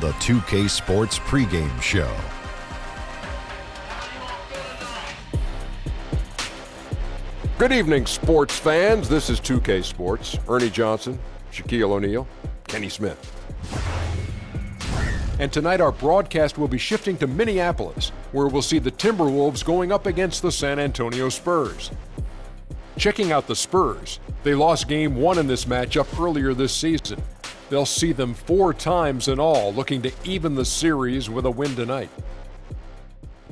the 2K Sports pregame show. Good evening, sports fans. This is 2K Sports. Ernie Johnson, Shaquille O'Neal, Kenny Smith. And tonight our broadcast will be shifting to Minneapolis, where we'll see the Timberwolves going up against the San Antonio Spurs. Checking out the Spurs, they lost Game 1 in this matchup earlier this season. They'll see them 4 times in all, looking to even the series with a win tonight.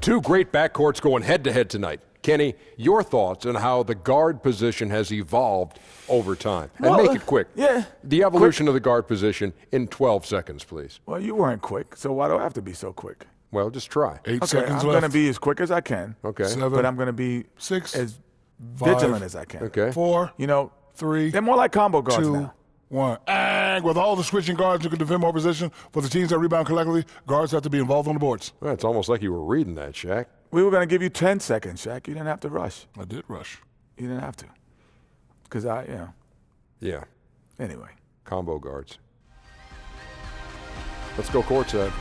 Two great backcourts going head-to-head tonight. Kenny, your thoughts on how the guard position has evolved over time? And make it quick. Yeah. The evolution of the guard position in 12 seconds, please. Well, you weren't quick, so why do I have to be so quick? Well, just try. 8 Okay, seconds I'm left. going to be as quick as I can. Okay. 7, But I'm going to be 6, as 5, vigilant as I can. Okay. 4, You know, 3, they're more like combo guards 2, now. 1. And with all the switching guards who can defend more position for the teams that rebound collectively, guards have to be involved on the boards. Well, it's almost like you were reading that, Shaq. We were going to give you 10 seconds, Shaq. You didn't have to rush. I did rush. You didn't have to. Because Yeah, anyway. combo guards. Let's go courtside.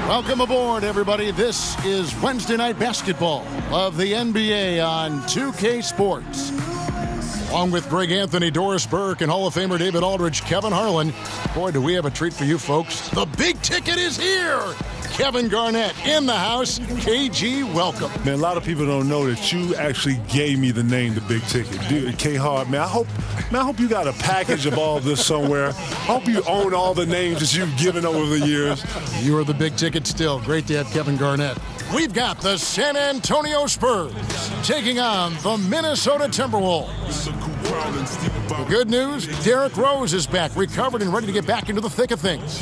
Welcome aboard, everybody. This is Wednesday Night Basketball of the NBA on 2K Sports. Along with Greg Anthony, Doris Burke, and Hall of Famer David Aldridge, Kevin Harlan. Boy, do we have a treat for you folks. The big ticket is here. Kevin Garnett in the house. KG, welcome. Man, a lot of people don't know that you actually gave me the name The Big Ticket. Dude, K-Hard, man, I hope you got a package of all this somewhere. I hope you own all the names that you've given over the years. You are the big ticket still. Great to have Kevin Garnett. We've got the San Antonio Spurs taking on the Minnesota Timberwolves. The good news, Derrick Rose is back, recovered and ready to get back into the thick of things.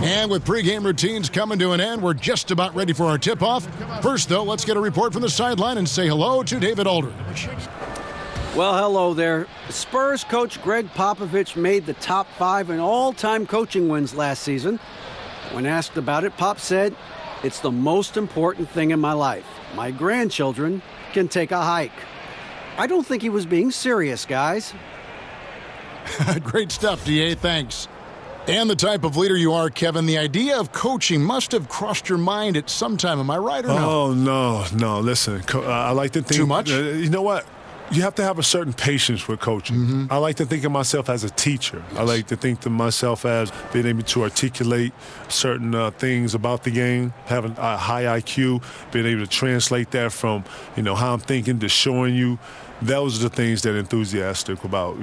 And with pregame routines coming to an end, we're just about ready for our tip-off. First, though, let's get a report from the sideline and say hello to David Aldridge. Well, hello there. Spurs coach Greg Popovich made the top 5 in all-time coaching wins last season. When asked about it, Pop said, "It's the most important thing in my life. My grandchildren can take a hike." I don't think he was being serious, guys. Great stuff, DA. Thanks. And the type of leader you are, Kevin, the idea of coaching must have crossed your mind at some time. Am I right or no? Oh, no. Listen, I like to think. Too much? You know what? You have to have a certain patience with coaching. Mm-hmm. I like to think of myself as a teacher. Yes. I like to think of myself as being able to articulate certain things about the game, having a high IQ, being able to translate that from, how I'm thinking to showing you. Those are the things that enthusiastic about,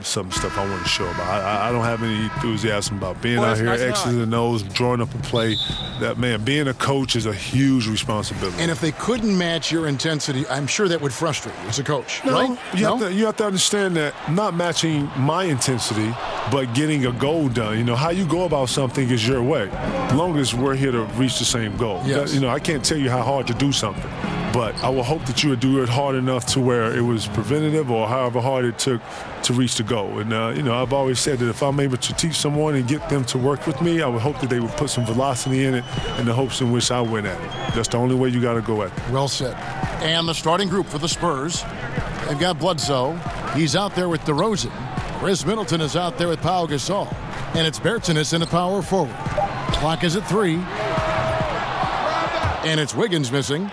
some stuff I want to show about. I don't have any enthusiasm about being out here, X's and O's, drawing up a play. That, man, being a coach is a huge responsibility. And if they couldn't match your intensity, I'm sure that would frustrate you as a coach, right? You have to understand that not matching my intensity, but getting a goal done. How you go about something is your way, as long as we're here to reach the same goal. Yes. I can't tell you how hard to do something, but I will hope that you would do it hard enough to where it was preventative or however hard it took to reach the goal. And, I've always said that if I'm able to teach someone and get them to work with me, I would hope that they would put some velocity in it in the hopes in which I win at it. That's the only way you got to go at it. Well said. And the starting group for the Spurs, they've got Bledsoe. He's out there with DeRozan. Chris Middleton is out there with Pau Gasol. And it's Bertans in the power forward. Clock is at 3. And it's Wiggins missing.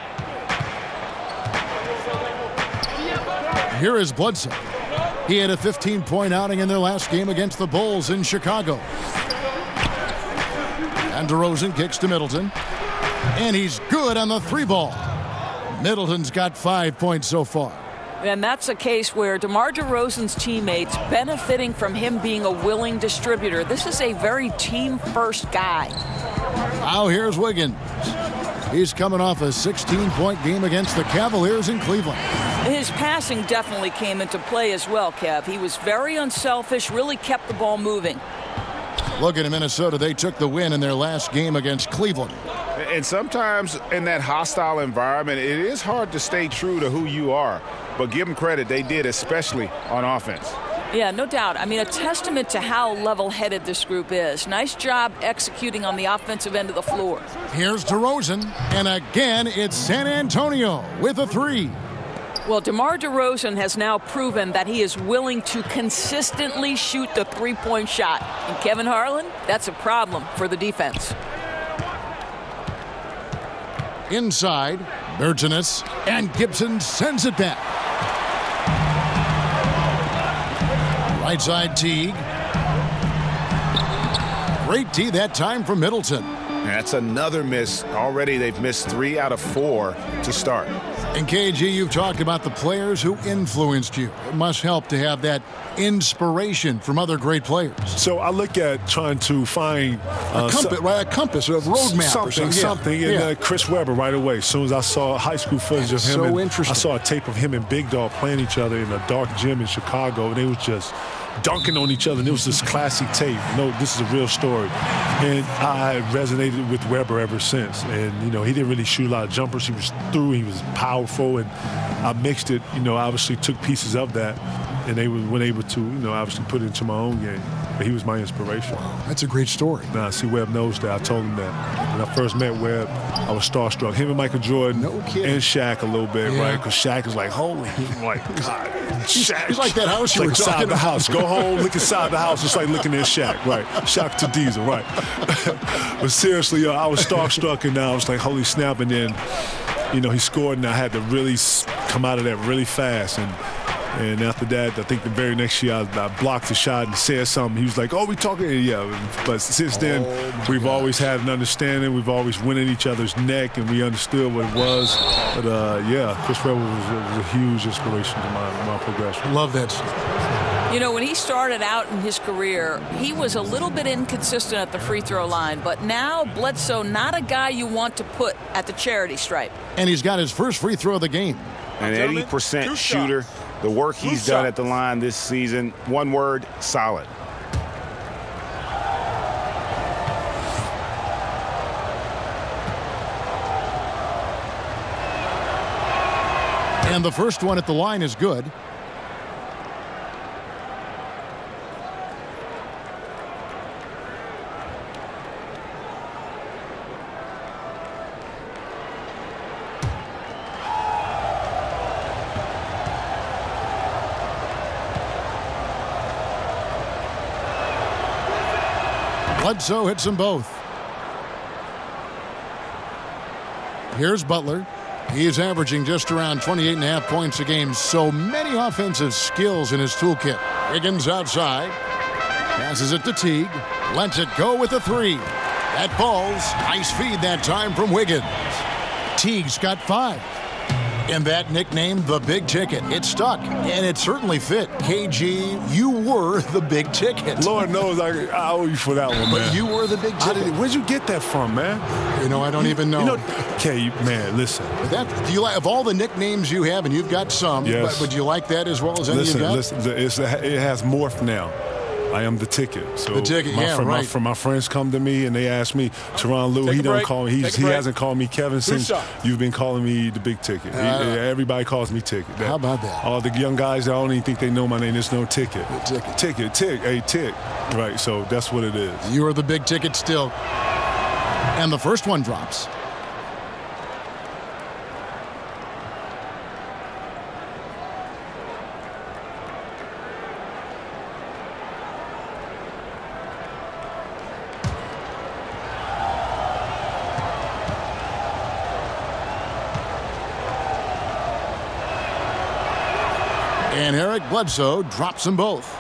Here is Bledsoe. He had a 15-point outing in their last game against the Bulls in Chicago. And DeRozan kicks to Middleton. And he's good on the 3-ball. Middleton's got 5 points so far. And that's a case where DeMar DeRozan's teammates benefiting from him being a willing distributor. This is a very team-first guy. Now here's Wiggins. He's coming off a 16-point game against the Cavaliers in Cleveland. His passing definitely came into play as well, Kev. He was very unselfish, really kept the ball moving. Look at Minnesota. They took the win in their last game against Cleveland. And sometimes in that hostile environment, it is hard to stay true to who you are. But give them credit, they did, especially on offense. Yeah, no doubt. I mean, a testament to how level-headed this group is. Nice job executing on the offensive end of the floor. Here's DeRozan, and again, it's San Antonio with a 3. Well, DeMar DeRozan has now proven that he is willing to consistently shoot the three-point shot. And Kevin Harlan, that's a problem for the defense. Inside, Bergenis, and Gibson sends it back. Right side, Teague. Great D that time from Middleton. That's another miss. Already they've missed 3 out of 4 to start. And KG, you've talked about the players who influenced you. It must help to have that inspiration from other great players. So I look at trying to find a compass, a roadmap, something. And Chris Webber right away. As soon as I saw high school footage of him, and I saw a tape of him and Big Dog playing each other in a dark gym in Chicago, and they was just dunking on each other. And it was this classic tape. No, this is a real story. And I resonated with Webber ever since. And, you know, he didn't really shoot a lot of jumpers. He was through. He was powerful. And I mixed it, you know, obviously took pieces of that. And they were able to, you know, obviously put it into my own game. But he was my inspiration. Wow, that's a great story. Now, see, Webb knows that. I told him that. When I first met Webb, I was starstruck. Him and Michael Jordan and Shaq a little bit, right? Because Shaq is like, holy, like, God. Shaq. He's like that house you were talking inside the house. Go home, look inside the house. It's like looking at Shaq, right? Shaq to Diesel, right? But seriously, I was starstruck, and I was like, holy snap. And then, you know, he scored, and I had to really come out of that really fast. And after that, I think the very next year, I blocked the shot and said something. He was like, oh, we talking? Yeah. But since then, we've always had an understanding. We've always went in each other's neck, and we understood what it was. But, yeah, Chris Webber was a huge inspiration to my progression. Love that. You know, when he started out in his career, he was a little bit inconsistent at the free throw line. But now, Bledsoe, not a guy you want to put at the charity stripe. And he's got his first free throw of the game. An 80% shooter. The work he's done at the line this season, one word, solid. And the first one at the line is good. Bledsoe hits them both. Here's Butler. He's averaging just around 28.5 points a game. So many offensive skills in his toolkit. Wiggins outside. Passes it to Teague. Lets it go with a 3. That falls. Nice feed that time from Wiggins. Teague's got 5. And that nickname, the Big Ticket, it stuck, and it certainly fit. KG, you were the Big Ticket. Lord knows I owe you for that one, man. But you were the Big Ticket. Where'd you get that from, man? You know, I don't even know. You know, okay, man, listen. But do you like, of all the nicknames you have, and you've got some, yes. but do you like that as well as any you got? Listen, it has morphed now. I am the ticket. So the ticket, right. My friends come to me and they ask me, Teron Lue, he don't call me. He hasn't called me Kevin since you've been calling me the Big Ticket. Everybody calls me Ticket. How about that? All the young guys, I don't even think they know my name. There's no Ticket. Ticket, hey, Tick. Right, so that's what it is. You are the Big Ticket still. And the first one drops. And Eric Bledsoe drops them both.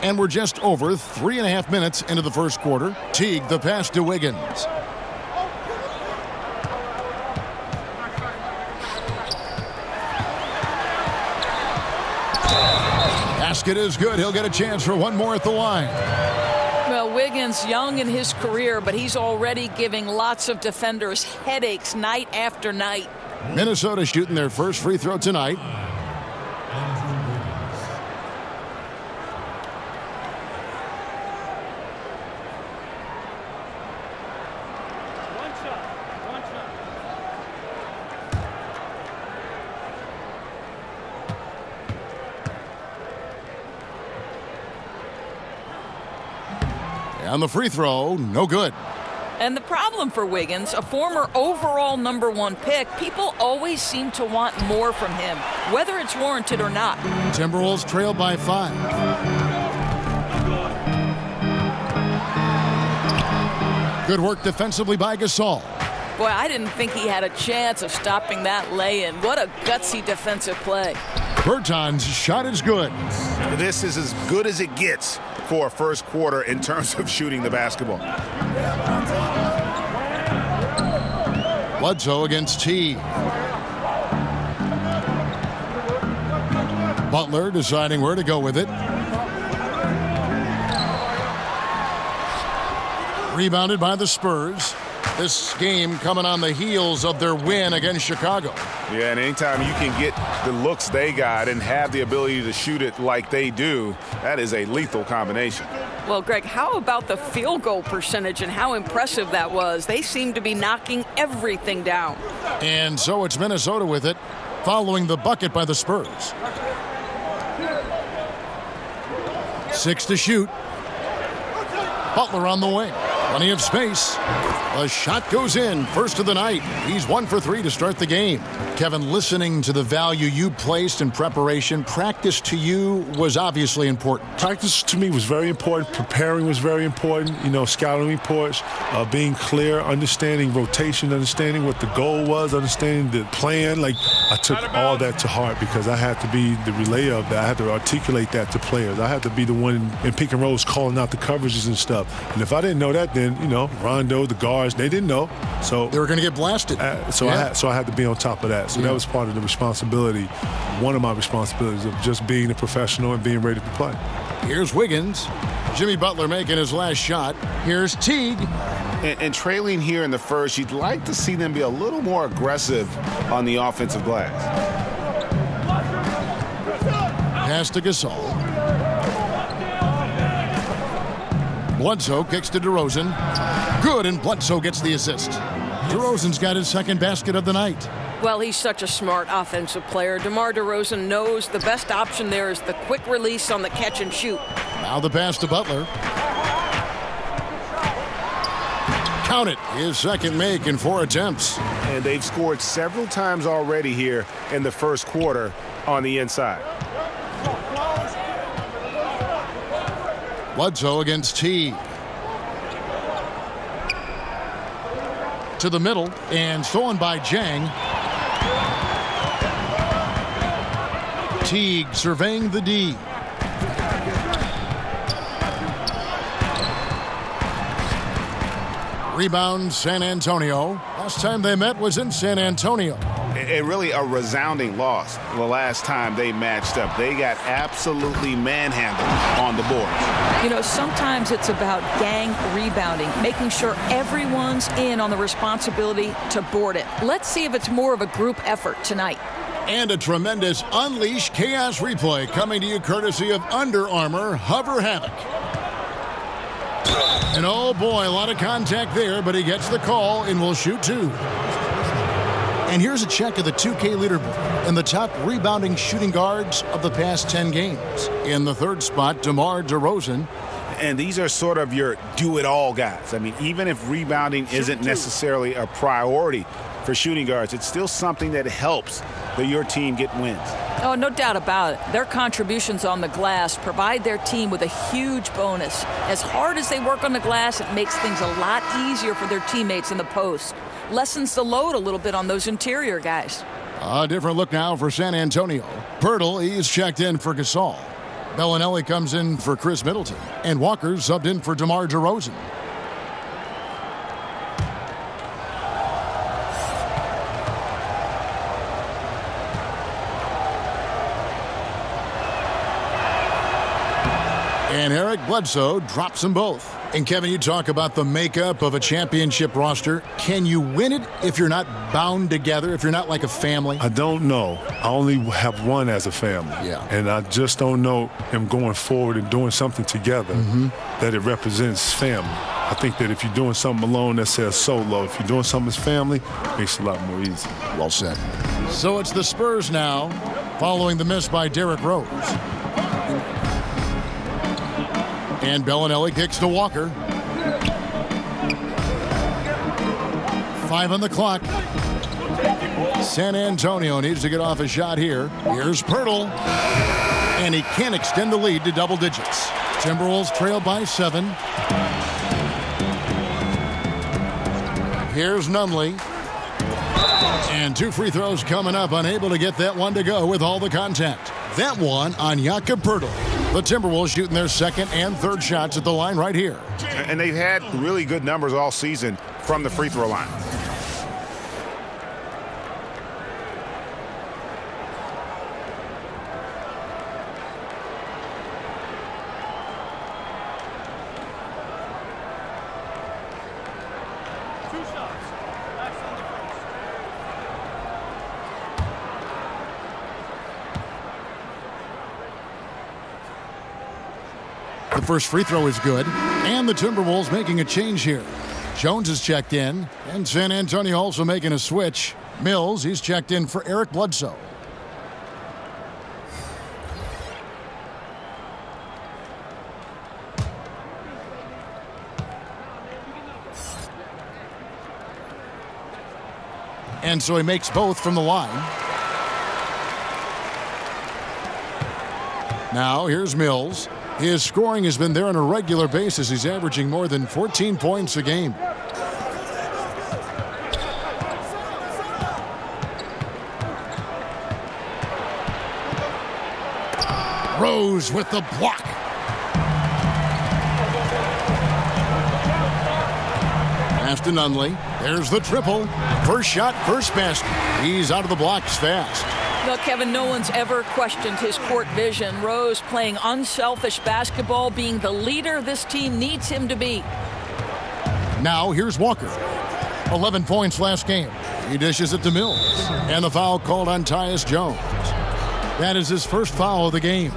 And we're just over 3.5 minutes into the first quarter. Teague the pass to Wiggins. Basket is good. He'll get a chance for one more at the line. Well, Wiggins, young in his career, but he's already giving lots of defenders headaches night after night. Minnesota shooting their first free throw tonight. And the free throw, no good. And the problem for Wiggins, a former overall #1 pick, people always seem to want more from him, whether it's warranted or not. Timberwolves trail by 5. Good work defensively by Gasol. Boy, I didn't think he had a chance of stopping that lay-in. What a gutsy defensive play. Berton's shot is good. This is as good as it gets for a first quarter in terms of shooting the basketball. Bledsoe against T. Butler deciding where to go with it. Rebounded by the Spurs. This game coming on the heels of their win against Chicago. Yeah, and anytime you can get the looks they got and have the ability to shoot it like they do, that is a lethal combination. Well, Greg, how about the field goal percentage and how impressive that was? They seem to be knocking everything down. And so it's Minnesota with it, following the bucket by the Spurs. 6 to shoot. Butler on the wing. Plenty of space. A shot goes in, first of the night. He's 1 for 3 to start the game. Kevin, listening to the value you placed in preparation, practice to you was obviously important. Practice to me was very important. Preparing was very important. You know, scouting reports, being clear, understanding rotation, understanding what the goal was, understanding the plan. Like, I took all that to heart because I had to be the relayer of that. I had to articulate that to players. I had to be the one in pick and rolls calling out the coverages and stuff. And if I didn't know that, then, you know, Rondo, the guards, they didn't know. So they were going to get blasted. So I had to be on top of that. So that was part of the responsibility, one of my responsibilities of just being a professional and being ready to play. Here's Wiggins. Jimmy Butler making his last shot. Here's Teague. And trailing here in the first, you'd like to see them be a little more aggressive on the offensive glass. Pass to Gasol. Bledsoe kicks to DeRozan. Good, and Bledsoe gets the assist. DeRozan's got his second basket of the night. Well, he's such a smart offensive player. DeMar DeRozan knows the best option there is the quick release on the catch and shoot. Now the pass to Butler. Count it. His second make in 4 attempts. And they've scored several times already here in the first quarter on the inside. Bledsoe against T. To the middle and stolen by Jang. Teague surveying the D. Rebound San Antonio. Last time they met was in San Antonio. And really a resounding loss the last time they matched up. They got absolutely manhandled on the board. You know, sometimes it's about gang rebounding, making sure everyone's in on the responsibility to board it. Let's see if it's more of a group effort tonight. And a tremendous Unleash Chaos replay coming to you courtesy of Under Armour Hover Havoc. And oh boy, a lot of contact there, but he gets the call and will shoot 2. And here's a check of the 2K leaderboard and the top rebounding shooting guards of the past 10 games. In the third spot, DeMar DeRozan. And these are sort of your do-it-all guys. I mean, even if rebounding isn't necessarily a priority for shooting guards, it's still something that helps your team get wins. Oh, no doubt about it. Their contributions on the glass provide their team with a huge bonus. As hard as they work on the glass, it makes things a lot easier for their teammates in the post. Lessens the load a little bit on those interior guys. A different look now for San Antonio. Pirtle, he's checked in for Gasol. Bellinelli comes in for Chris Middleton. And Walker subbed in for DeMar DeRozan. And Eric Bledsoe drops them both. And Kevin, you talk about the makeup of a championship roster. Can you win it if you're not bound together, if you're not like a family? I don't know. I only have one as a family. Yeah. And I just don't know him going forward and doing something together that it represents family. I think that if you're doing something alone, that says solo. If you're doing something as family, it makes it a lot more easy. Well said. So it's the Spurs now, following the miss by Derrick Rose. And Bellinelli kicks to Walker. Five on the clock. San Antonio needs to get off a shot here. Here's Pirtle. And he can't extend the lead to double digits. Timberwolves trail by 7. Here's Nunley. And 2 free throws coming up. Unable to get that one to go with all the contact. That one on Jakob Pirtle. The Timberwolves shooting their second and third shots at the line right here. And they've had really good numbers all season from the free throw line. The first free throw is good, and the Timberwolves making a change here. Jones is checked in, and San Antonio also making a switch. Mills, he's checked in for Eric Bledsoe. And so he makes both from the line. Now here's Mills. His scoring has been there on a regular basis. He's averaging more than 14 points a game. Rose with the block. Pass to Nunley. There's the triple. First shot, first basket. He's out of the blocks fast. Well, Kevin, no one's ever questioned his court vision. Rose playing unselfish basketball, being the leader this team needs him to be. Now here's Walker. 11 points last game. He dishes it to Mills. And the foul called on Tyus Jones. That is his first foul of the game.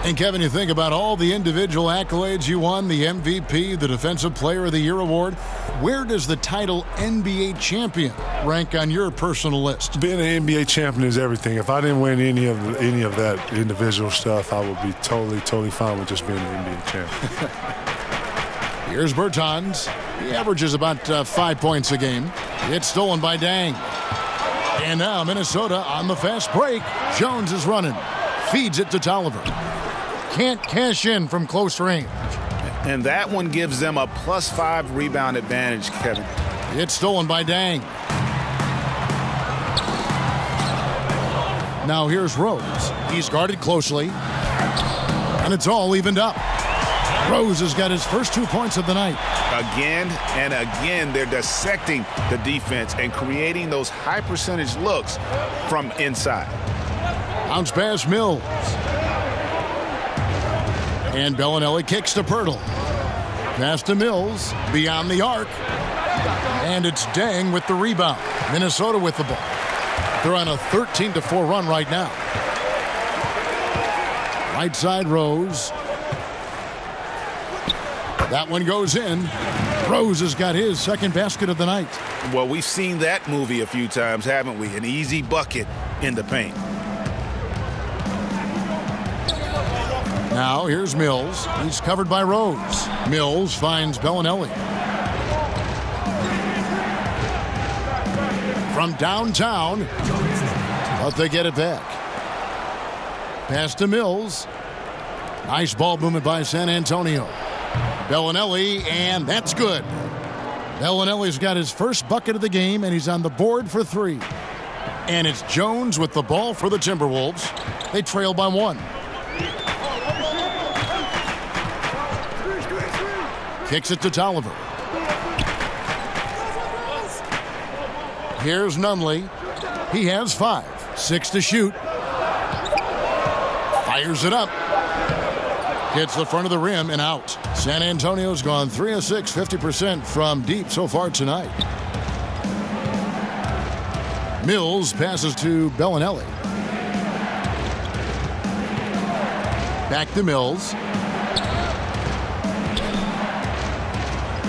And Kevin, you think about all the individual accolades you won, the MVP, the Defensive Player of the Year award. Where does the title NBA champion rank on your personal list? Being an NBA champion is everything. If I didn't win any of that individual stuff, I would be totally fine with just being an NBA champion. Here's Bertans. He averages about 5 points a game. It's stolen by Dang. And now Minnesota on the fast break. Jones is running. Feeds it to Tolliver. Can't cash in from close range. And that one gives them a +5 rebound advantage, Kevin. It's stolen by Dang. Now here's Rose. He's guarded closely. And it's all evened up. Rose has got his first 2 points of the night. Again and again, they're dissecting the defense and creating those high percentage looks from inside. Bounce pass Mills. And Bellinelli kicks to Pirtle. Pass to Mills, beyond the arc. And it's Dang with the rebound. Minnesota with the ball. They're on a 13-4 run right now. Right side Rose. That one goes in. Rose has got his second basket of the night. Well, we've seen that movie a few times, haven't we? An easy bucket in the paint. Now here's Mills. He's covered by Rose. Mills finds Bellinelli. From downtown, but they get it back. Pass to Mills. Nice ball movement by San Antonio. Bellinelli, and that's good. Bellinelli's got his first bucket of the game, and he's on the board for 3. And it's Jones with the ball for the Timberwolves. They trail by 1. Kicks it to Tolliver. Here's Nunley. He has 5. 6 to shoot. Fires it up. Hits the front of the rim and out. San Antonio's gone 3 of 6, 50% from deep so far tonight. Mills passes to Bellinelli. Back to Mills.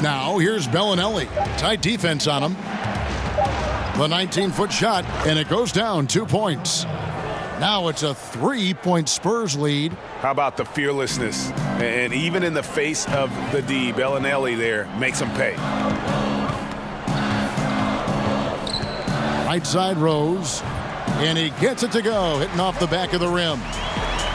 Now here's Bellinelli. Tight defense on him. The 19-foot shot, and it goes down 2 points. Now it's a 3-point Spurs lead. How about the fearlessness? And even in the face of the D, Bellinelli there makes him pay. Right side Rose, and he gets it to go, hitting off the back of the rim.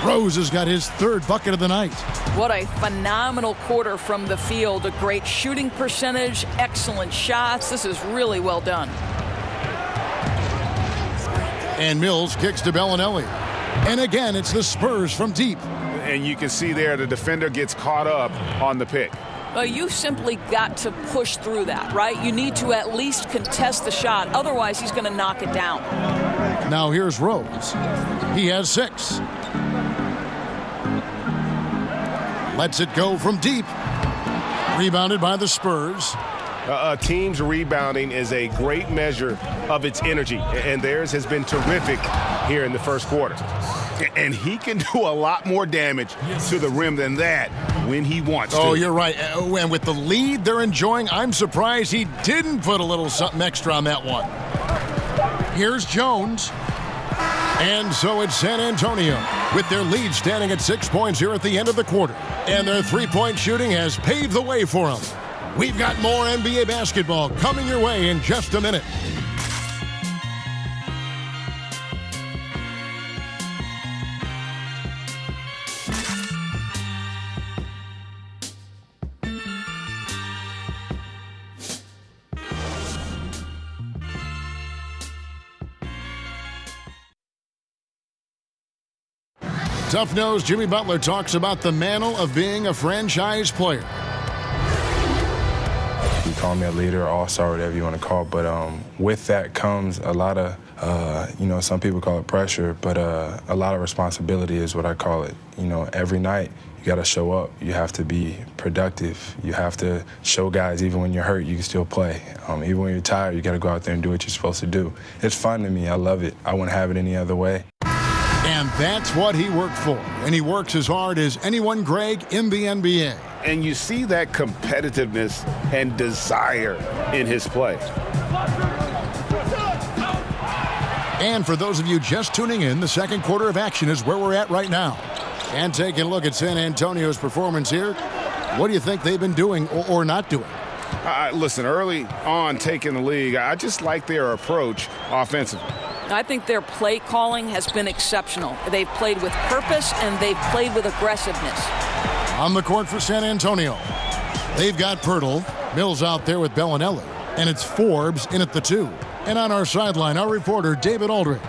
Rose has got his 3rd bucket of the night. What a phenomenal quarter from the field. A great shooting percentage, excellent shots. This is really well done. And Mills kicks to Bellinelli. And again, it's the Spurs from deep. And you can see there the defender gets caught up on the pick. Well, you simply got to push through that, right? You need to at least contest the shot. Otherwise, he's going to knock it down. Now here's Rose. He has 6. Lets it go from deep. Rebounded by the Spurs. A team's rebounding is a great measure of its energy, and theirs has been terrific here in the first quarter. And he can do a lot more damage to the rim than that when he wants to. Oh, you're right. And with the lead they're enjoying, I'm surprised he didn't put a little something extra on that one. Here's Jones. And so it's San Antonio with their lead standing at 6 points here at the end of the quarter. And their 3-point shooting has paved the way for them. We've got more NBA basketball coming your way in just a minute. Tough Nose Jimmy Butler talks about the mantle of being a franchise player. You call me a leader, all-star, whatever you want to call it, but with that comes a lot of, some people call it pressure, but a lot of responsibility is what I call it. Every night you got to show up. You have to be productive. You have to show guys even when you're hurt, you can still play. Even when you're tired, you got to go out there and do what you're supposed to do. It's fun to me. I love it. I wouldn't have it any other way. And that's what he worked for. And he works as hard as anyone, Greg, in the NBA. And you see that competitiveness and desire in his play. And for those of you just tuning in, the second quarter of action is where we're at right now. And taking a look at San Antonio's performance here, what do you think they've been doing or not doing? Listen, early on taking the league, I just like their approach offensively. I think their play calling has been exceptional. They've played with purpose and they've played with aggressiveness. On the court for San Antonio, they've got Pirtle, Mills out there with Bellinelli, and it's Forbes in at the 2. And on our sideline, our reporter, David Aldridge.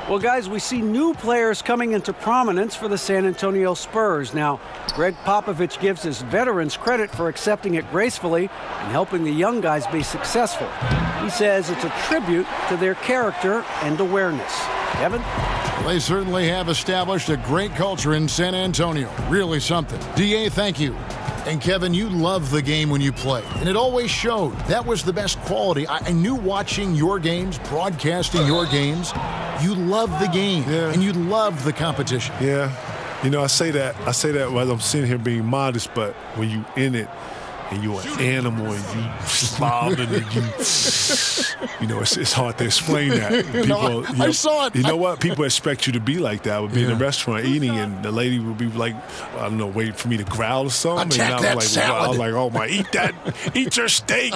Well, guys, we see new players coming into prominence for the San Antonio Spurs. Now, Greg Popovich gives his veterans credit for accepting it gracefully and helping the young guys be successful. He says it's a tribute to their character and awareness. Kevin? They certainly have established a great culture in San Antonio. Really something. DA, thank you. And Kevin, you love the game when you play, and it always showed. That was the best quality. I knew watching your games, broadcasting your games, you love the game, and you love the competition. Yeah, I say that while I'm sitting here being modest, but when you in it, and you're an animal, and you slobbing, and it's hard to explain that. People, I saw it. You know what? People expect you to be like that. I would be in a restaurant eating, and the lady would be like, I don't know, waiting for me to growl or something. Attack and that I was salad. I was like, oh my, eat your steak.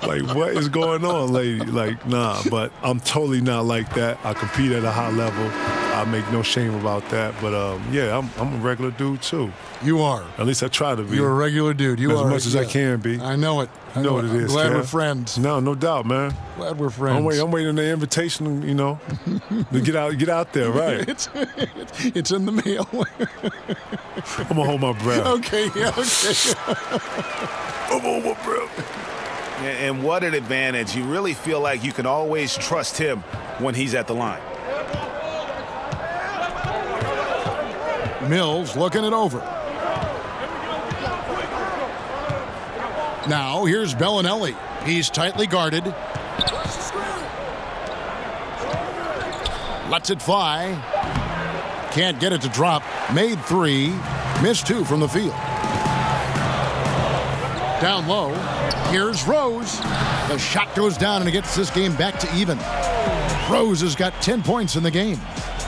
Like, what is going on, lady? Like, nah, but I'm totally not like that. I compete at a high level. I make no shame about that. But, I'm a regular dude, too. You are. At least I try to be. You're a regular dude. You as are. As much as I can be. I know it. I know what it is. Glad Kev. we're friends. No doubt, man. Glad we're friends. I'm waiting on the invitation, to get out there, right? It's in the mail. I'm gonna hold my breath. Okay. I'm gonna hold my breath. And what an advantage. You really feel like you can always trust him when he's at the line. Mills looking it over. Now, here's Bellinelli. He's tightly guarded. Lets it fly. Can't get it to drop. Made 3. Missed 2 from the field. Down low. Here's Rose. The shot goes down, and it gets this game back to even. Rose has got 10 points in the game.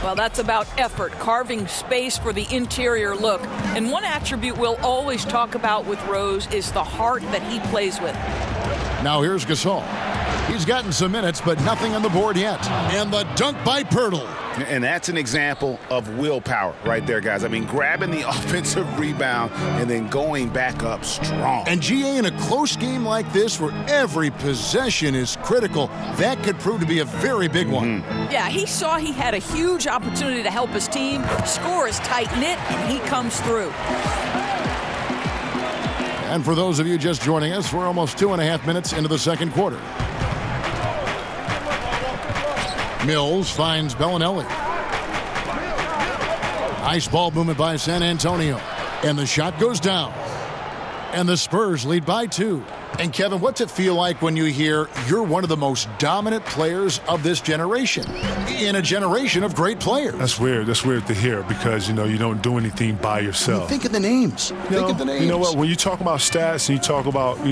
Well, that's about effort, carving space for the interior look. And one attribute we'll always talk about with Rose is the heart that he plays with. Now here's Gasol. He's gotten some minutes, but nothing on the board yet. And the dunk by Pirtle. And that's an example of willpower right there, guys. I mean, grabbing the offensive rebound and then going back up strong. And GA, in a close game like this where every possession is critical, that could prove to be a very big one. Yeah, he saw he had a huge opportunity to help his team. Score is tight-knit, and he comes through. And for those of you just joining us, we're almost 2.5 minutes into the second quarter. Mills finds Bellinelli. Nice ball movement by San Antonio. And the shot goes down. And the Spurs lead by 2. And Kevin, what's it feel like when you hear you're one of the most dominant players of this generation in a generation of great players? That's weird. That's weird to hear because, you don't do anything by yourself. Think of the names. Think of the names. You know what? When you talk about stats and you talk about,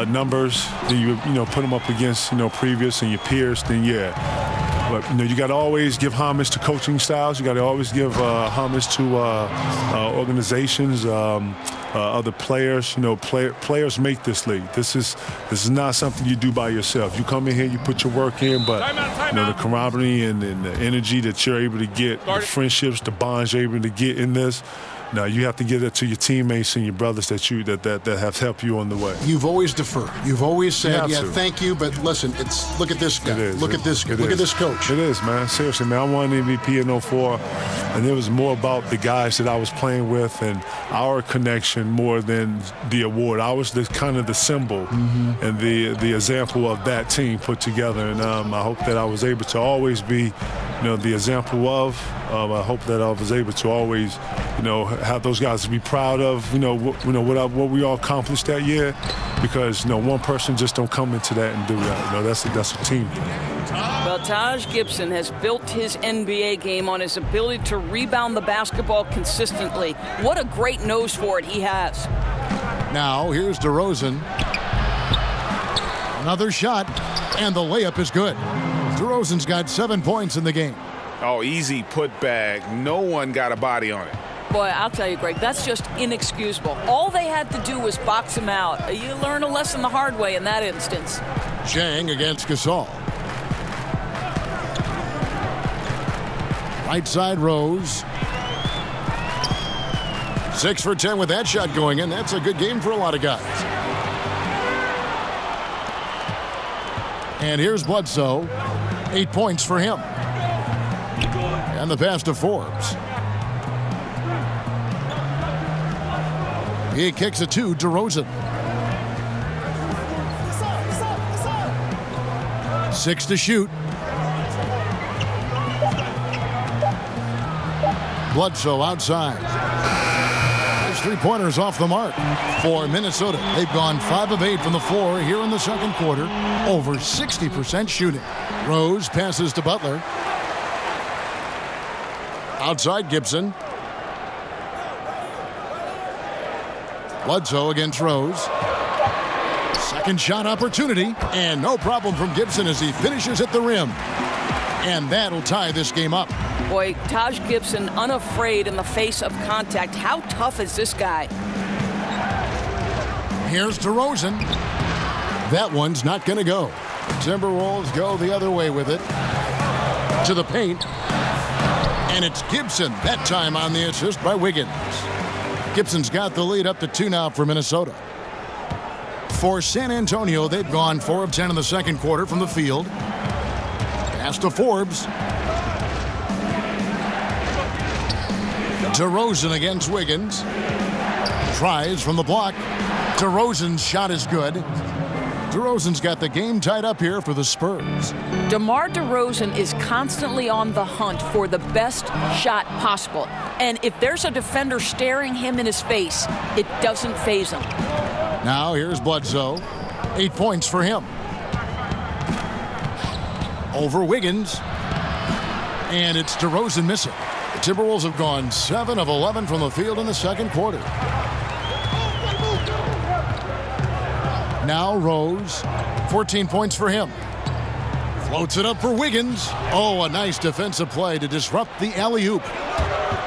numbers, and you put them up against, previous and your peers, then yeah. But, you got to always give homage to coaching styles. You got to always give homage to organizations, other players. Players make this league. This is not something you do by yourself. You come in here, you put your work in, but the camaraderie and the energy that you're able to get, the friendships, the bonds you're able to get in this. Now you have to give that to your teammates and your brothers that have helped you on the way. You've always deferred. You've always said, thank you, but listen, look at this guy. Look at this guy. Look at this coach. It is, man. Seriously, man. I won MVP in 04, and it was more about the guys that I was playing with and our connection more than the award. I was the symbol and the example of that team put together, and I hope that I was able to always be, the example of. I hope that I was able to always, have those guys to be proud of, what we all accomplished that year, because one person just don't come into that and do that. That's a team thing. Well, Taj Gibson has built his NBA game on his ability to rebound the basketball consistently. What a great nose for it he has. Now here's DeRozan. Another shot, and the layup is good. DeRozan's got 7 points in the game. Oh, easy putback. No one got a body on it. Boy, I'll tell you, Greg, that's just inexcusable. All they had to do was box him out. You learn a lesson the hard way in that instance. Chang against Gasol. Right side Rose. 6 for 10 with that shot going in. That's a good game for a lot of guys. And here's Bledsoe. 8 points for him. And the pass to Forbes. He kicks it to DeRozan. 6 to shoot. Bledsoe outside. His 3-pointers off the mark for Minnesota. They've gone 5 of 8 from the floor here in the second quarter. Over 60% shooting. Rose passes to Butler. Outside Gibson. Bledsoe against Rose. Second shot opportunity. And no problem from Gibson as he finishes at the rim. And that'll tie this game up. Boy, Taj Gibson unafraid in the face of contact. How tough is this guy? Here's DeRozan. That one's not going to go. Timberwolves go the other way with it. To the paint. And it's Gibson, that time on the assist by Wiggins. Gibson's got the lead up to 2 now for Minnesota. For San Antonio, they've gone 4 of 10 in the second quarter from the field. Pass to Forbes. DeRozan against Wiggins. Tries from the block. DeRozan's shot is good. DeRozan's got the game tied up here for the Spurs. DeMar DeRozan is constantly on the hunt for the best shot possible. And if there's a defender staring him in his face, it doesn't faze him. Now here's Bledsoe. 8 points for him. Over Wiggins. And it's DeRozan missing. The Timberwolves have gone 7 of 11 from the field in the second quarter. Now Rose, 14 points for him. Floats it up for Wiggins. Oh, a nice defensive play to disrupt the alley-oop.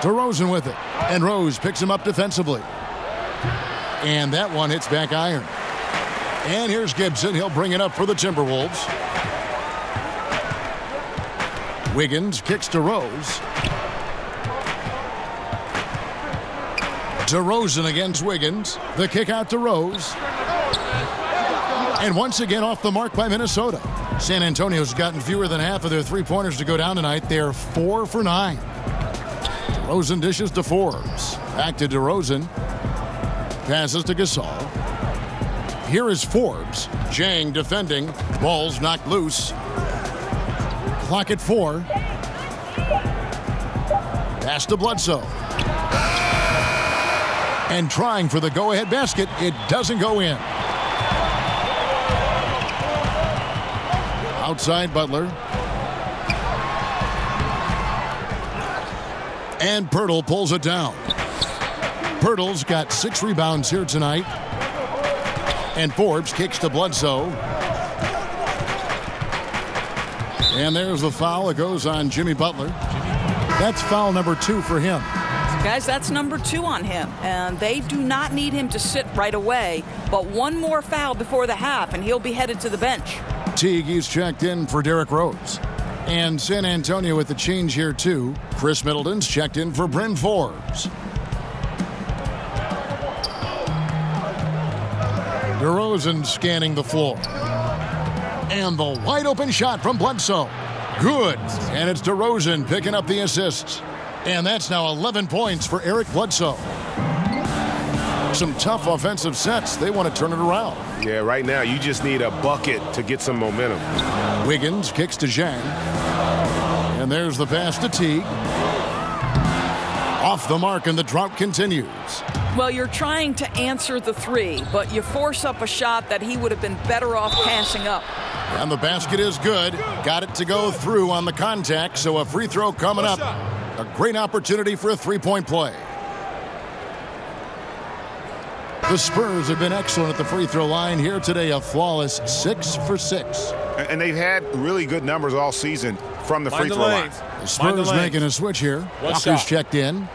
DeRozan with it. And Rose picks him up defensively. And that one hits back iron. And here's Gibson. He'll bring it up for the Timberwolves. Wiggins kicks to Rose. DeRozan against Wiggins. The kick out to Rose. And once again off the mark by Minnesota. San Antonio's gotten fewer than half of their three-pointers to go down tonight. They're 4 for 9. DeRozan dishes to Forbes. Back to DeRozan. Passes to Gasol. Here is Forbes. Jang defending. Ball's knocked loose. Clock at 4. Pass to Bledsoe. And trying for the go-ahead basket. It doesn't go in. Outside Butler. And Pirtle pulls it down. Pirtle's got 6 rebounds here tonight. And Forbes kicks to Bledsoe. And there's the foul. It goes on Jimmy Butler. That's foul number 2 for him. Guys, that's number 2 on him. And they do not need him to sit right away. But one more foul before the half, and he'll be headed to the bench. Teague's checked in for Derrick Rose. And San Antonio with the change here, too. Chris Middleton's checked in for Bryn Forbes. DeRozan scanning the floor. And the wide-open shot from Bledsoe. Good. And it's DeRozan picking up the assists. And that's now 11 points for Eric Bledsoe. Some tough offensive sets. They want to turn it around. Yeah, right now you just need a bucket to get some momentum. Wiggins kicks to Zhang. And there's the pass to Teague. Off the mark, and the drought continues. Well, you're trying to answer the 3, but you force up a shot that he would have been better off passing up. And the basket is good. Got it to go through on the contact, so a free throw coming up. A great opportunity for a three-point play. The Spurs have been excellent at the free throw line here today. A flawless 6 for 6. And they've had really good numbers all season from the free throw line. The Spurs making a switch here. Walker's checked in.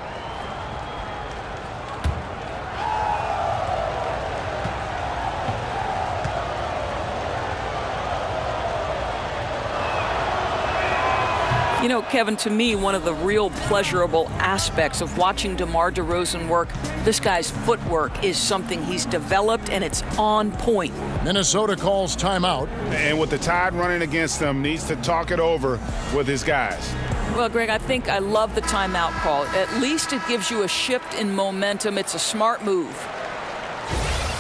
You know, Kevin, to me, one of the real pleasurable aspects of watching DeMar DeRozan work, this guy's footwork is something he's developed, and it's on point. Minnesota calls timeout. And with the Tide running against them, needs to talk it over with his guys. Well, Greg, I think I love the timeout call. At least it gives you a shift in momentum. It's a smart move.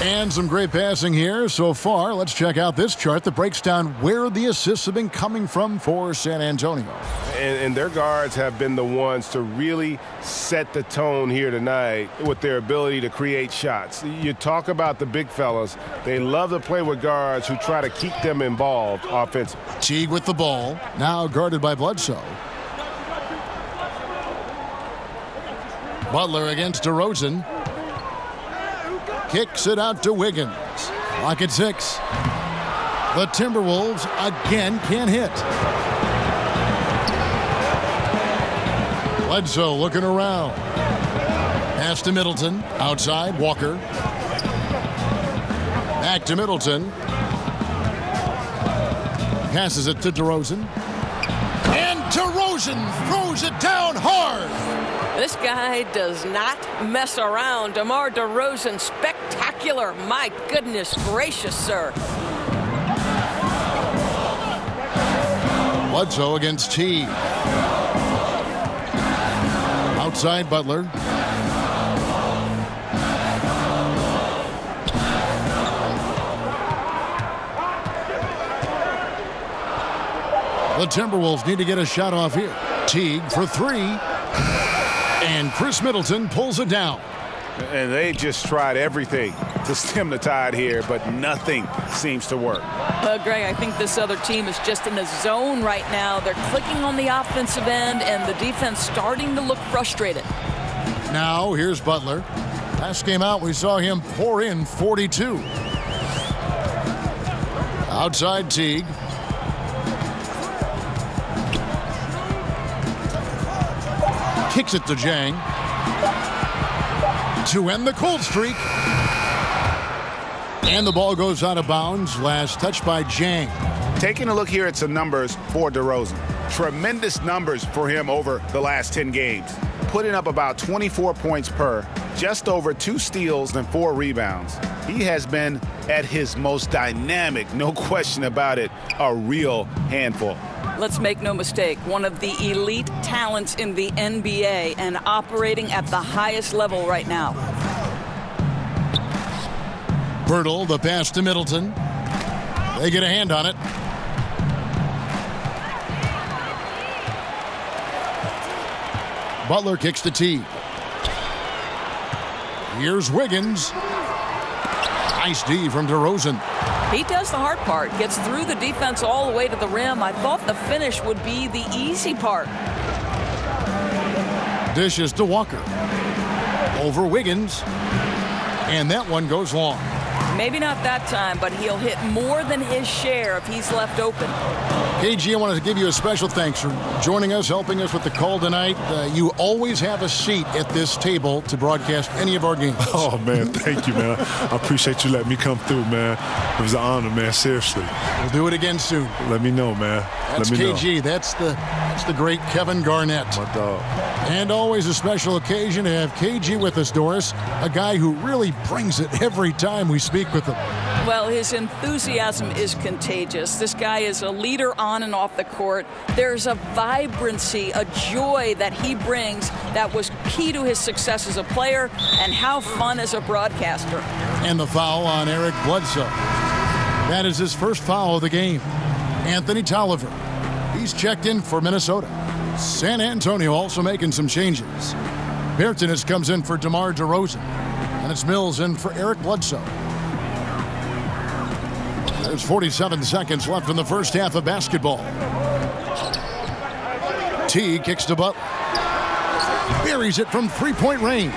And some great passing here so far. Let's check out this chart that breaks down where the assists have been coming from for San Antonio. And their guards have been the ones to really set the tone here tonight with their ability to create shots. You talk about the big fellas. They love to play with guards who try to keep them involved offensively. Teague with the ball, now guarded by Bledsoe. Butler against DeRozan. Kicks it out to Wiggins. Clock at 6. The Timberwolves again can't hit. Bledsoe looking around. Pass to Middleton. Outside, Walker. Back to Middleton. Passes it to DeRozan. And DeRozan throws it down hard. This guy does not mess around. DeMar DeRozan, spectacular. My goodness gracious, sir. Bledsoe against Teague. Outside Butler. The Timberwolves need to get a shot off here. Teague for 3. And Chris Middleton pulls it down. And they just tried everything to stem the tide here, but nothing seems to work. Greg, I think this other team is just in a zone right now. They're clicking on the offensive end, and the defense starting to look frustrated. Now, here's Butler. Last game out, we saw him pour in 42. Outside Teague. kicks it to Jang to end the cold streak. And the ball goes out of bounds. Last touch by Jang. Taking a look here at some numbers for DeRozan. Tremendous numbers for him over the last 10 games. Putting up about 24 points per, just over 2 steals and 4 rebounds. He has been at his most dynamic, no question about it, a real handful. Let's make no mistake, one of the elite talents in the NBA and operating at the highest level right now. Birtle, the pass to Middleton. They get a hand on it. Butler kicks the tee. Here's Wiggins. Nice D from DeRozan. He does the hard part, gets through the defense all the way to the rim. I thought the finish would be the easy part. Dishes to Walker. Over Wiggins. And that one goes long. Maybe not that time, but he'll hit more than his share if he's left open. KG, I want to give you a special thanks for joining us, helping us with the call tonight. You always have a seat at this table to broadcast any of our games. Oh, man, thank you, man. I appreciate you letting me come through, man. It was an honor, man, seriously. We'll do it again soon. Let me know, man. That's Let me KG. know. That's the great Kevin Garnett. My dog. And always a special occasion to have KG with us, Doris, a guy who really brings it every time we speak with him. Well, his enthusiasm is contagious. This guy is a leader on and off the court. There's a vibrancy, a joy that he brings that was key to his success as a player and how fun as a broadcaster. And the foul on Eric Bledsoe. That is his first foul of the game. Anthony Tolliver. He's checked in for Minnesota. San Antonio also making some changes. Bertans comes in for DeMar DeRozan. And it's Mills in for Eric Bledsoe. There's 47 seconds left in the first half of basketball. T kicks to Butler. Buries it from three-point range.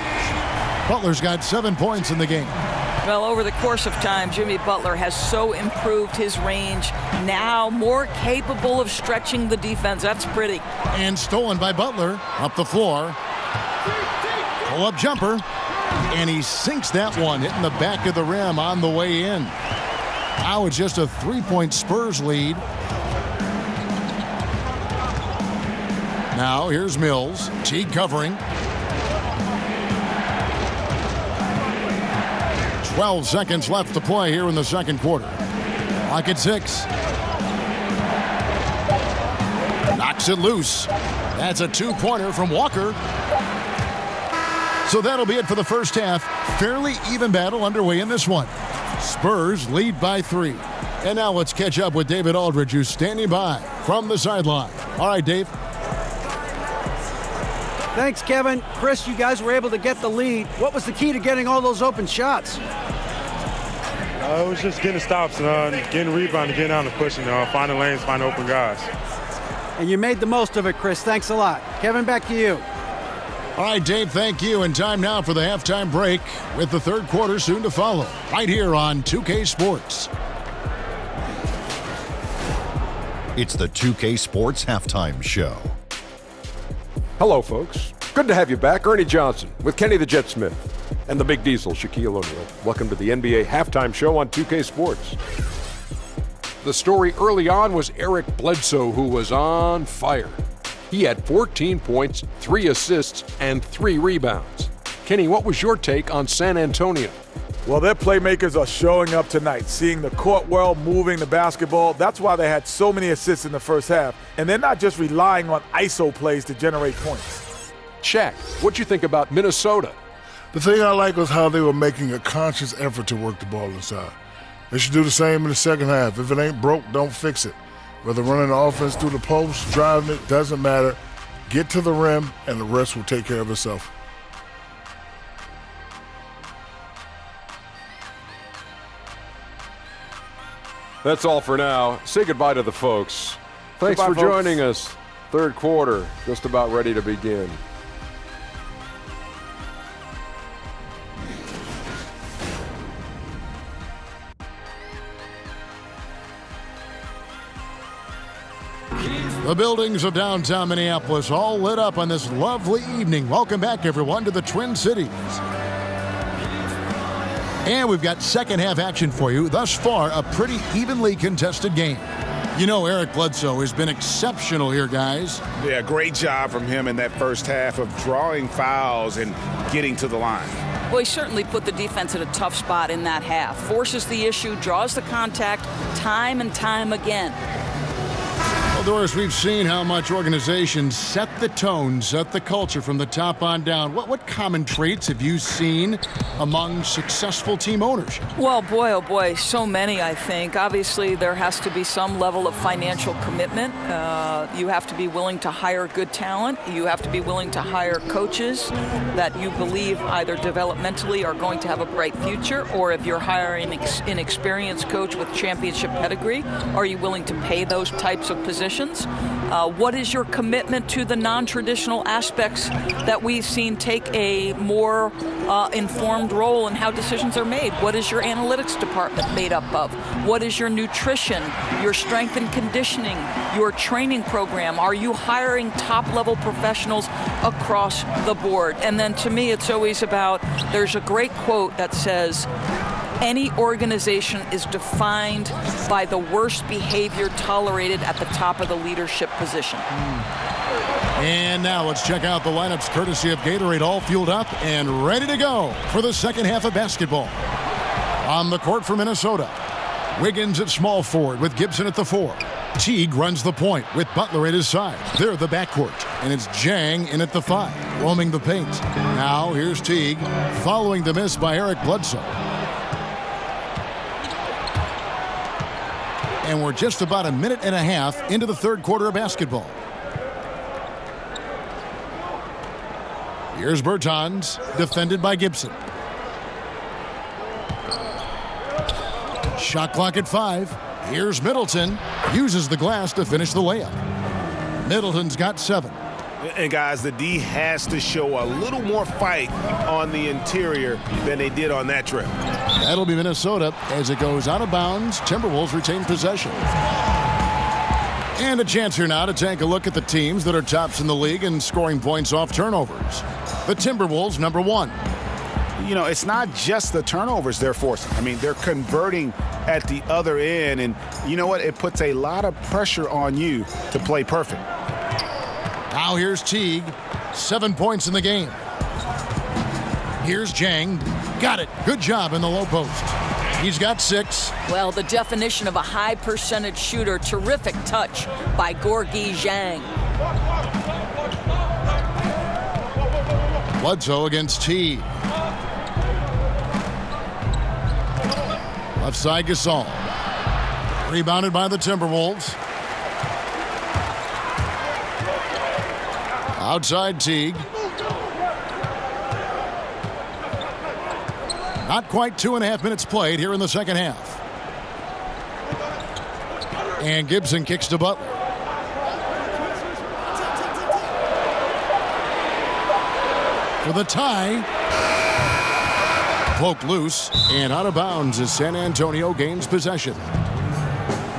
Butler's got 7 points in the game. Well, over the course of time, Jimmy Butler has so improved his range. Now more capable of stretching the defense. That's pretty. And stolen by Butler. Up the floor. Pull-up jumper. And he sinks that one, hitting the back of the rim on the way in. Now it's just a 3-point Spurs lead. Now here's Mills. T covering. 12 seconds left to play here in the second quarter. Clock at 6. Knocks it loose. That's a 2-pointer from Walker. So that'll be it for the first half. Fairly even battle underway in this one. Spurs lead by 3. And now let's catch up with David Aldridge, who's standing by from the sideline. All right, Dave. Thanks, Kevin. Chris, you guys were able to get the lead. What was the key to getting all those open shots? It was just getting stops, getting rebounding, getting out and pushing, finding lanes, finding open guys. And you made the most of it, Chris. Thanks a lot. Kevin, back to you. All right, Dave, thank you. And time now for the halftime break with the third quarter soon to follow right here on 2K Sports. It's the 2K Sports Halftime Show. Hello, folks. Good to have you back. Ernie Johnson with Kenny the Jet Smith and the Big Diesel, Shaquille O'Neal. Welcome to the NBA Halftime Show on 2K Sports. The story early on was Eric Bledsoe, who was on fire. He had 14 points, 3 assists, and 3 rebounds. Kenny, what was your take on San Antonio? Well, their playmakers are showing up tonight, seeing the court well, moving the basketball. That's why they had so many assists in the first half. And they're not just relying on ISO plays to generate points. Shaq, what'd you think about Minnesota? The thing I like was how they were making a conscious effort to work the ball inside. They should do the same in the second half. If it ain't broke, don't fix it. Whether running the offense through the post, driving it, doesn't matter. Get to the rim, and the rest will take care of itself. That's all for now. Say goodbye to the folks. Thanks Goodbye, for joining us. Third quarter, just about ready to begin. The buildings of downtown Minneapolis all lit up on this lovely evening. Welcome back, everyone, to the Twin Cities. And we've got second half action for you. Thus far, a pretty evenly contested game. You know, Eric Bledsoe has been exceptional here, guys. Yeah, great job from him in that first half of drawing fouls and getting to the line. Well, he certainly put the defense in a tough spot in that half. Forces the issue, draws the contact time and time again. Well, Doris, we've seen how much organizations set the tone, set the culture from the top on down. What common traits have you seen among successful team ownership? Well, boy, oh boy, so many, I think. Obviously, there has to be some level of financial commitment. You have to be willing to hire good talent. You have to be willing to hire coaches that you believe either developmentally are going to have a bright future, or if you're hiring an experienced coach with championship pedigree, are you willing to pay those types of positions? What is your commitment to the non-traditional aspects that we've seen take a more informed role in how decisions are made? What is your analytics department made up of? What is your nutrition, your strength and conditioning, your training program? Are you hiring top-level professionals across the board? And then to me, it's always about, there's a great quote that says, any organization is defined by the worst behavior tolerated at the top of the leadership position. And now let's check out the lineups courtesy of Gatorade, all fueled up and ready to go for the second half of basketball. On the court for Minnesota, Wiggins at small forward with Gibson at the 4. Teague runs the point with Butler at his side. They're the backcourt, and it's Jang in at the 5, roaming the paint. Now here's Teague, following the miss by Eric Bledsoe. And we're just about a minute and a half into the third quarter of basketball. Here's Bertans, defended by Gibson. Shot clock at 5. Here's Middleton, uses the glass to finish the layup. Middleton's got 7. And guys, the D has to show a little more fight on the interior than they did on that trip. That'll be Minnesota as it goes out of bounds. Timberwolves retain possession. And a chance here now to take a look at the teams that are tops in the league in scoring points off turnovers. The Timberwolves, number 1. You know, it's not just the turnovers they're forcing. I mean, they're converting at the other end. And you know what? It puts a lot of pressure on you to play perfect. Now here's Teague, 7 points in the game. Here's Jang, got it. Good job in the low post. He's got 6. Well, the definition of a high percentage shooter, terrific touch by Gorgui Dieng. Bledsoe against Teague. Left side Gasol. Rebounded by the Timberwolves. Outside Teague. Not quite 2.5 minutes played here in the second half. And Gibson kicks to Butler. For the tie. Poked loose and out of bounds as San Antonio gains possession.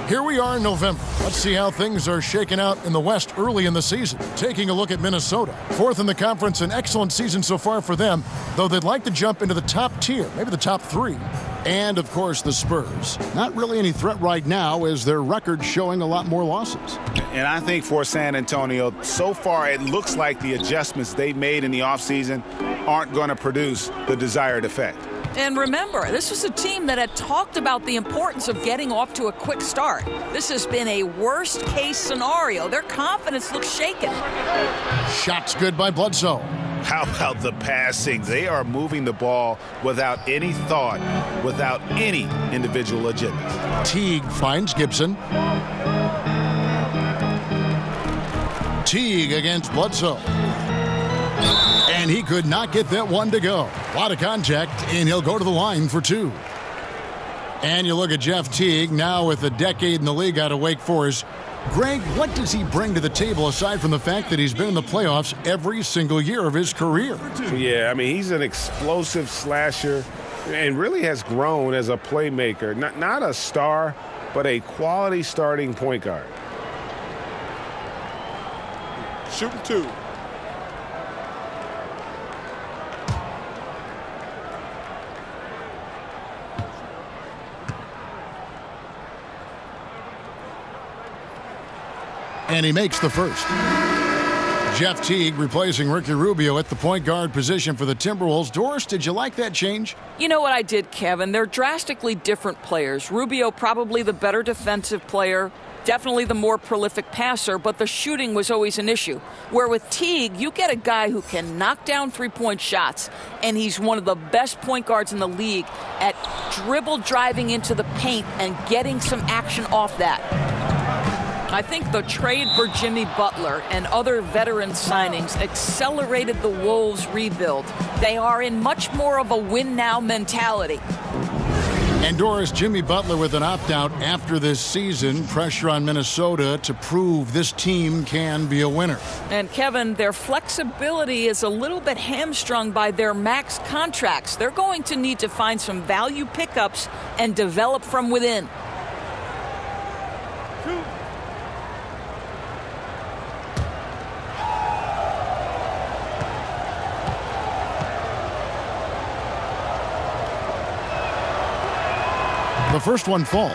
Here we are in November. Let's see how things are shaking out in the West early in the season. Taking a look at Minnesota. 4th in the conference, an excellent season so far for them, though they'd like to jump into the top tier, maybe the top 3. And, of course, the Spurs. Not really any threat right now as their record's showing a lot more losses. And I think for San Antonio, so far it looks like the adjustments they've made in the offseason aren't going to produce the desired effect. And remember, this was a team that had talked about the importance of getting off to a quick start. This has been a worst-case scenario. Their confidence looks shaken. Shots good by Bledsoe. How about the passing? They are moving the ball without any thought, without any individual agenda. Teague finds Gibson. Teague against Bledsoe. And he could not get that one to go. A lot of contact, and he'll go to the line for 2. And you look at Jeff Teague, now with a decade in the league out of Wake Forest. Greg, what does he bring to the table aside from the fact that he's been in the playoffs every single year of his career? Yeah, I mean, he's an explosive slasher and really has grown as a playmaker. Not a star, but a quality starting point guard. shooting 2. And he makes the first. Jeff Teague replacing Ricky Rubio at the point guard position for the Timberwolves. Doris, did you like that change? You know what I did, Kevin? They're drastically different players. Rubio probably the better defensive player, definitely the more prolific passer, but the shooting was always an issue. Where with Teague, you get a guy who can knock down three-point shots, and he's one of the best point guards in the league at dribble driving into the paint and getting some action off that. I think the trade for Jimmy Butler and other veteran signings accelerated the Wolves' rebuild. They are in much more of a win-now mentality. And Doris, Jimmy Butler with an opt-out after this season. Pressure on Minnesota to prove this team can be a winner. And Kevin, their flexibility is a little bit hamstrung by their max contracts. They're going to need to find some value pickups and develop from within. The first one falls.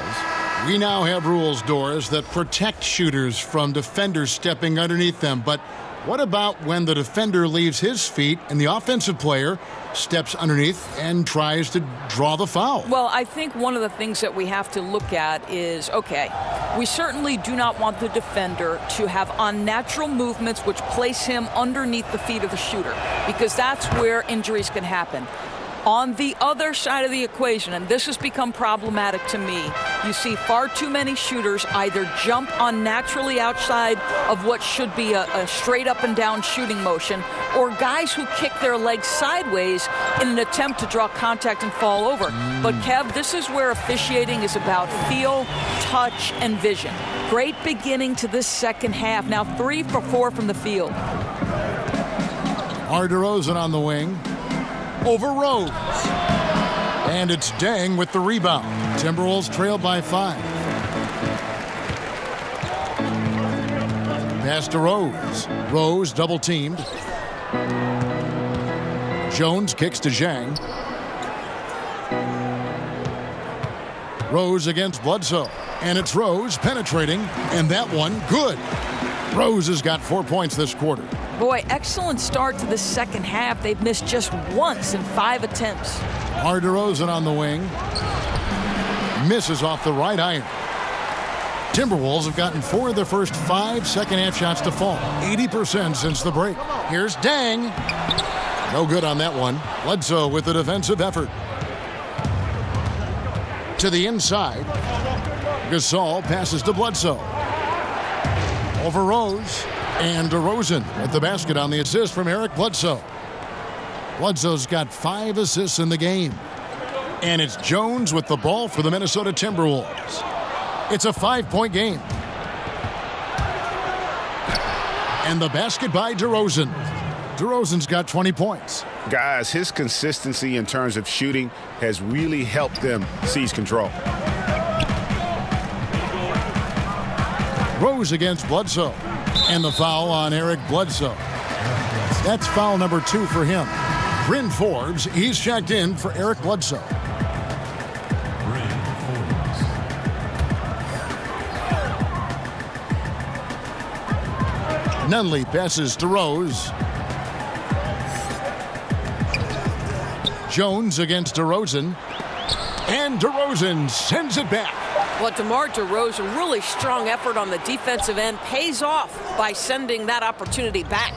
We now have rules, Doris, that protect shooters from defenders stepping underneath them. But what about when the defender leaves his feet and the offensive player steps underneath and tries to draw the foul? Well, I think one of the things that we have to look at is, okay, we certainly do not want the defender to have unnatural movements which place him underneath the feet of the shooter, because that's where injuries can happen. On the other side of the equation, and this has become problematic to me, you see far too many shooters either jump unnaturally outside of what should be a straight up and down shooting motion, or guys who kick their legs sideways in an attempt to draw contact and fall over. But Kev, this is where officiating is about feel, touch, and vision. Great beginning to this second half. Now 3 for 4 from the field. DeRozan on the wing. Over Rose. And it's Deng with the rebound. Timberwolves trail by 5. Pass to Rose. Rose double teamed. Jones kicks to Zhang. Rose against Bledsoe. And it's Rose penetrating. And that one good. Rose has got 4 points this quarter. Boy, excellent start to the second half. They've missed just once in 5 attempts. DeRozan on the wing. Misses off the right iron. Timberwolves have gotten 4 of their first 5 second-half shots to fall. 80% since the break. Here's Deng. No good on that one. Bledsoe with the defensive effort. To the inside. Gasol passes to Bledsoe. Over Rose. And DeRozan at the basket on the assist from Eric Bledsoe. Bledsoe's got 5 assists in the game. And it's Jones with the ball for the Minnesota Timberwolves. It's a 5-point game. And the basket by DeRozan. DeRozan's got 20 points. Guys, his consistency in terms of shooting has really helped them seize control. Rose against Bledsoe. And the foul on Eric Bledsoe. That's foul number 2 for him. Bryn Forbes, he's checked in for Eric Bledsoe. Nunley passes to Rose. Jones against DeRozan. And DeRozan sends it back. Well, DeMar DeRozan, really strong effort on the defensive end, pays off by sending that opportunity back.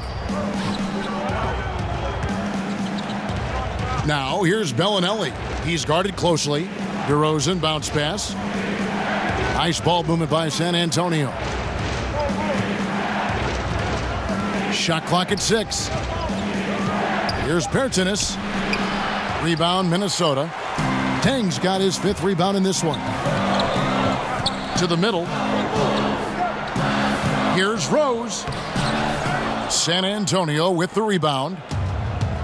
Now, here's Bellinelli. He's guarded closely. DeRozan bounce pass. Nice ball movement by San Antonio. Shot clock at 6. Here's Pertinis. Rebound, Minnesota. Tang's got his 5th rebound in this one. To the middle. Here's Rose. San Antonio with the rebound.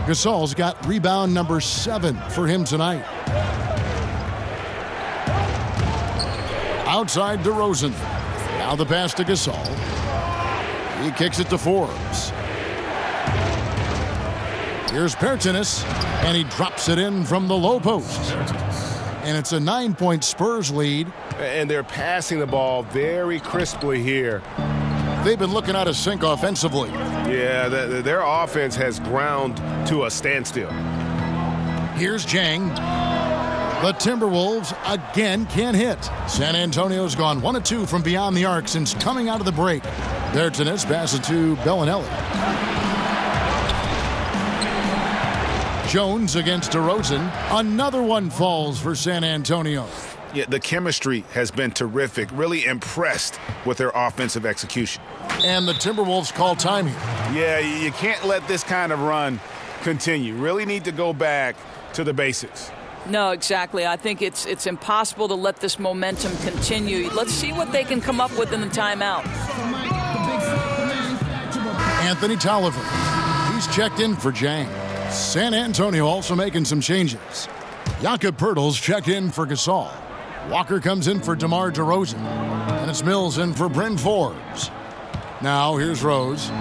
Gasol's got rebound number 7 for him tonight. Outside DeRozan. Now the pass to Gasol. He kicks it to Forbes. Here's Pertinis, and he drops it in from the low post. And it's a 9-point Spurs lead. And they're passing the ball very crisply here. They've been looking out of sync offensively. Yeah, their offense has ground to a standstill. Here's Jang. The Timberwolves again can't hit. San Antonio's gone 1 of 2 from beyond the arc since coming out of the break. Pertinis passes to Bellinelli. Jones against DeRozan. Another one falls for San Antonio. Yeah, the chemistry has been terrific. Really impressed with their offensive execution. And the Timberwolves call time here. Yeah, you can't let this kind of run continue. Really need to go back to the basics. No, exactly. I think it's impossible to let this momentum continue. Let's see what they can come up with in the timeout. Anthony Tolliver. He's checked in for Jang. San Antonio also making some changes. Jakob Poeltl's checked in for Gasol. Walker comes in for DeMar DeRozan. And it's Mills in for Bryn Forbes. Now here's Rose.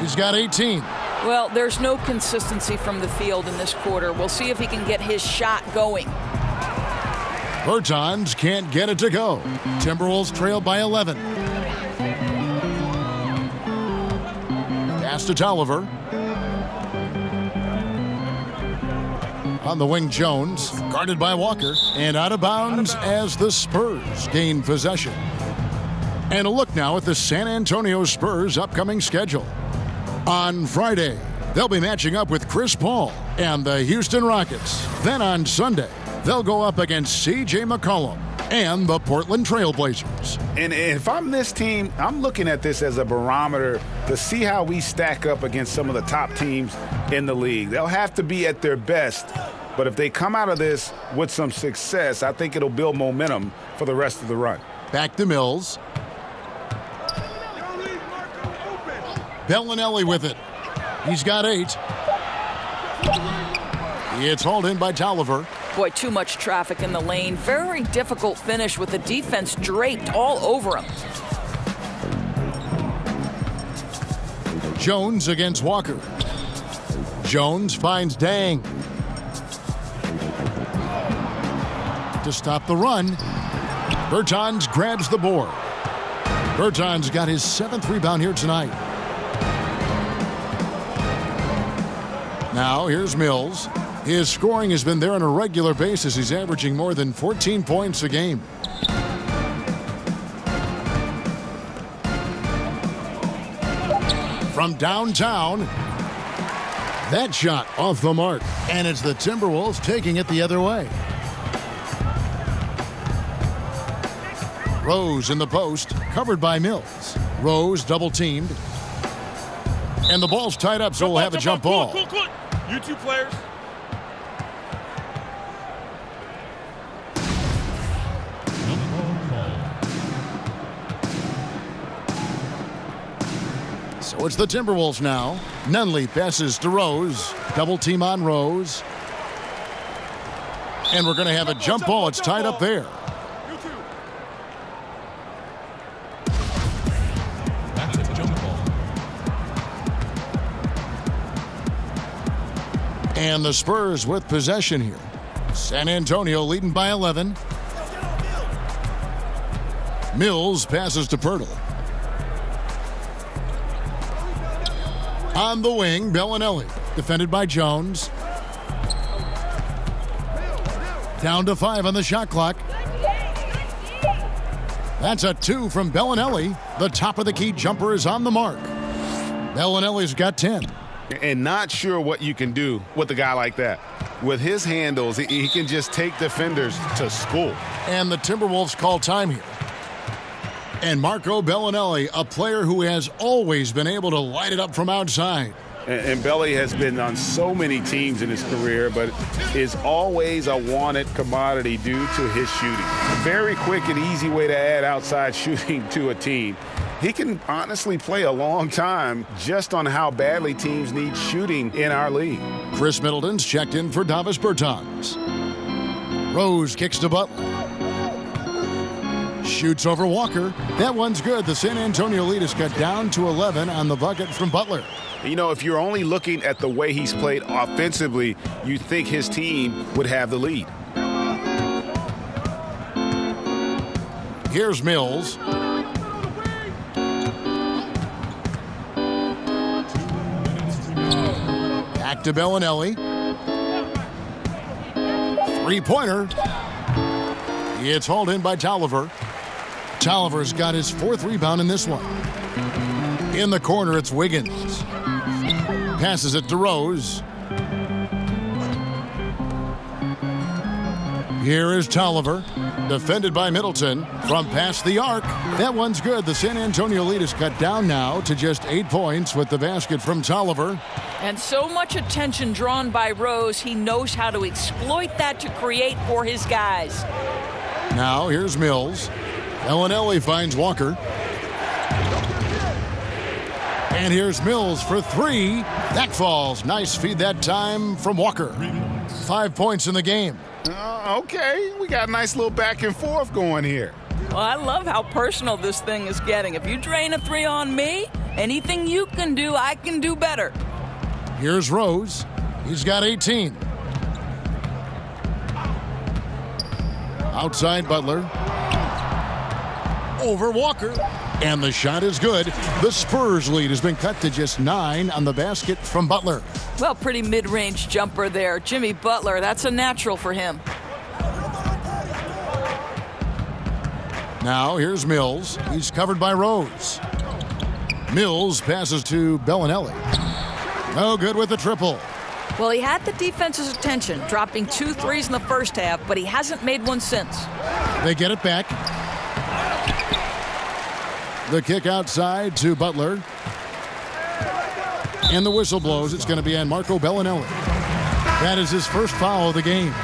He's got 18. Well, there's no consistency from the field in this quarter. We'll see if he can get his shot going. Bertans can't get it to go. Timberwolves trail by 11. Pass to Tolliver. On the wing, Jones, guarded by Walker, and out of bounds as the Spurs gain possession. And a look now at the San Antonio Spurs' upcoming schedule. On Friday, they'll be matching up with Chris Paul and the Houston Rockets. Then on Sunday, they'll go up against C.J. McCollum and the Portland Trailblazers. And if I'm this team, I'm looking at this as a barometer to see how we stack up against some of the top teams in the league. They'll have to be at their best, but if they come out of this with some success, I think it'll build momentum for the rest of the run. Back to Mills. Bellinelli with it. He's got 8. It's hauled in by Tolliver. Boy, too much traffic in the lane. Very difficult finish with the defense draped all over him. Jones against Walker. Jones finds Dang. To stop the run, Bertans grabs the board. Bertans got his 7th rebound here tonight. Now here's Mills. His scoring has been there on a regular basis. He's averaging more than 14 points a game. From downtown, that shot off the mark. And it's the Timberwolves taking it the other way. Rose in the post, covered by Mills. Rose double-teamed. And the ball's tied up, so we'll have a jump ball. Cool. You two players. So it's the Timberwolves now. Nunley passes to Rose. Double team on Rose. And we're going to have a jump ball. It's tied up there. That's a jump ball. And the Spurs with possession here. San Antonio leading by 11. Mills passes to Poeltl. On the wing, Bellinelli, defended by Jones. Down to 5 on the shot clock. That's a 2 from Bellinelli. The top of the key jumper is on the mark. Bellinelli's got 10. And not sure what you can do with a guy like that. With his handles, he can just take defenders to school. And the Timberwolves call time here. And Marco Bellinelli, a player who has always been able to light it up from outside. And Belly has been on so many teams in his career, but is always a wanted commodity due to his shooting. Very quick and easy way to add outside shooting to a team. He can honestly play a long time just on how badly teams need shooting in our league. Chris Middleton's checked in for Davis Bertans. Rose kicks to Butler. Shoots over Walker. That one's good. The San Antonio lead is cut down to 11 on the bucket from Butler. You know, if you're only looking at the way he's played offensively, you think his team would have the lead. Here's Mills. Back to Bellinelli. Three-pointer. It's hauled in by Tolliver. Tolliver's got his 4th rebound in this one. In the corner, it's Wiggins. Passes it to Rose. Here is Tolliver. Defended by Middleton from past the arc. That one's good. The San Antonio lead is cut down now to just 8 points with the basket from Tolliver. And so much attention drawn by Rose, he knows how to exploit that to create for his guys. Now here's Mills. Bellinelli finds Walker. And here's Mills for 3. That falls. Nice feed that time from Walker. 5 points in the game. Okay, we got a nice little back and forth going here. Well, I love how personal this thing is getting. If you drain a 3 on me, anything you can do, I can do better. Here's Rose. He's got 18. Outside Butler. Over Walker. And the shot is good. The Spurs lead has been cut to just 9 on the basket from Butler. Well, pretty mid-range jumper there. Jimmy Butler, that's a natural for him. Now here's Mills. He's covered by Rose. Mills passes to Bellinelli. No good with the triple. Well, he had the defense's attention, dropping 2 threes in the first half, but he hasn't made one since. They get it back. The kick outside to Butler. And the whistle blows. It's going to be on Marco Bellinelli. That is his first foul of the game.